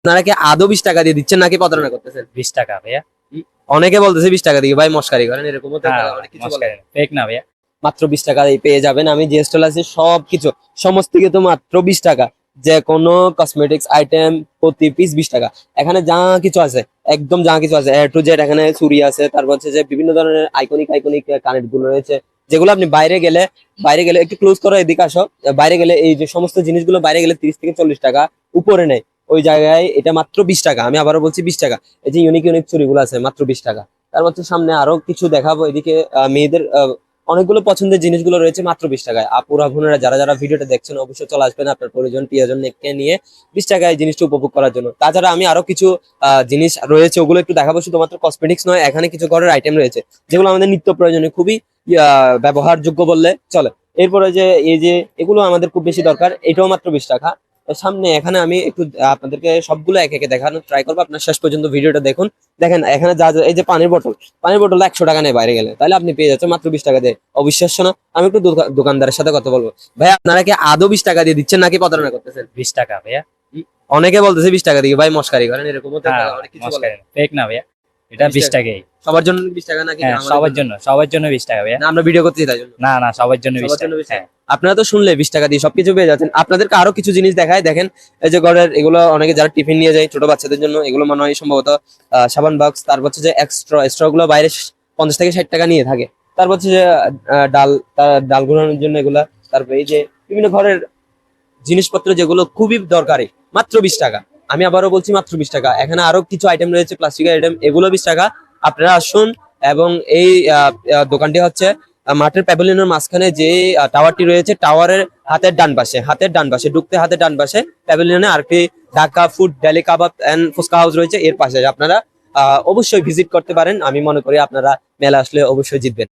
আপনারা কি আদৌ 20 টাকা দিয়ে দিচ্ছেন নাকি প্রতারণা করতেছেন? 20 টাকা ভাইয়া। অনেকে বলতেছে 20 টাকা দিয়ে ভাই মশকারি করেন, এরকম হতে পারে, অনেক কিছু বলে। ফেক না ভাইয়া। মাত্র 20 টাকায় পেয়ে যাবেন। আমি যে স্টল আছে সবকিছু সমস্ত কিছু মাত্র 20 টাকা। যে কোনো কসমেটিক্স আইটেম প্রতি পিস 20 টাকা। এখানে যা কিছু আছে, একদম যা কিছু আছে, এ টু জেড। এখানে চুড়ি আছে, তারপর হচ্ছে যে বিভিন্ন ধরনের আইকনিক আইকনিক কানেক্ট গুলো রয়েছে, যেগুলো আপনি বাইরে গেলে একটু ক্লোজ করো, এদিকে আসো। বাইরে গেলে এই যে সমস্ত জিনিসগুলো বাইরে গেলে 30 থেকে 40 টাকা উপরে নেয়, ওই জায়গায় এটা মাত্র 20 টাকা। আমি আবারও বলছি 20 টাকা। এই যে ইউনিক ইউনিক চুড়িগুলো আছে মাত্র 20 টাকা। তারপর হচ্ছে সামনে আরো কিছু দেখাবো, এদিকে মেয়েদের অনেকগুলো পছন্দের জিনিসগুলো রয়েছে মাত্র 20 টাকায়। আপুরা বোনেরা যারা যারা ভিডিওটা দেখছেন অবশ্যই চলে আসবেন আপনার পরিজন প্রিয়জন কে নিয়ে 20 টাকায় জিনিসটা উপভোগ করার জন্য। তাছাড়া আমি আরো কিছু জিনিস রয়েছে, ওগুলো একটু দেখাবো। শুধুমাত্র কসমেটিক্স নয়, এখানে কিছু ঘরের আইটেম রয়েছে যেগুলো আমাদের নিত্য প্রয়োজনীয়, খুবই ব্যবহারযোগ্য বললে চলে। এরপরে যে এই যে এগুলো আমাদের খুব বেশি দরকার, এটাও মাত্র 20 টাকা। সামনে এখানে আমি একটু আপনাদেরকে সবগুলো একে একে দেখানোর ট্রাই করবো, আপনার শেষ পর্যন্ত ভিডিওটা দেখুন। দেখেন এখানে যা যা, এই যে পানির বোতল 100 টাকা নেই বাইরে গেলে, তাহলে আপনি পেয়ে যাচ্ছেন মাত্র 20 টাকা দিয়ে। অবিশ্বাস্য না? আমি একটু দোকানদারের সাথে কথা বলবো। ভাই আপনারা কি আদৌ 20 টাকা দিয়ে দিচ্ছেন নাকি প্রতারণা করতেছেন? 20 টাকা ভাইয়া। অনেকে বলতেছে 20 টাকা দিয়ে ভাই মশকারি করেন, এরকম হতে পারে, অনেক কিছু বলে। ফেক না ভাইয়া। এটা 20 20 টাকা। টাকাই। সবার জন্য 20 টাকা নাকি? হ্যাঁ, সবার জন্য 20 টাকা ভাইয়া। না, আমরা ভিডিও করতেছি তাই জন্য। না না, সবার জন্য 20 সবার টাকা। জন্য 20 টাকা। হ্যাঁ। আপনারা তো শুনলে 20 টাকা দিয়ে সবকিছু পেয়ে যাচ্ছেন। আপনাদেরকে আরো কিছু জিনিস দেখায়, দেখেন। এই যে ঘরের এগুলো অনেকে যারা টিফিন নিয়ে যায় ছোট বাচ্চাদের জন্য, এগুলো মনে হয় সম্ভবত সাবান বক্স। তারপর হচ্ছে যে এক্সট্রা গুলো বাইরে 50 থেকে 60 টাকা নিয়ে থাকে। তারপর হচ্ছে যে ডাল ঘোরানোর জন্য এগুলা। তারপর এই যে বিভিন্ন ঘরের জিনিসপত্র যেগুলো খুবই দরকারি, মাত্র 20 টাকা। আমি আবারও বলছি মাত্র 20 টাকা। এখানে আরো কিছু আইটেম রয়েছে, প্লাস্টিকের আইটেম, এগুলো 20 টাকা। আপনারা আসুন। এবং এই দোকানটি হচ্ছে মাঠের প্যাভিলিয়নের মাঝখানে যে টাওয়ারটি রয়েছে, টাওয়ারের হাতের ডান পাশে ঢুকতে, হাতের ডান পাশে প্যাভিলিয়নে আরেকটি Dhaka food deli kebab and fuchka house রয়েছে। এর পাশে আপনারা অবশ্যই ভিজিট করতে পারেন। আমি মনে করি আপনারা মেলা আসলে অবশ্যই জিতবেন।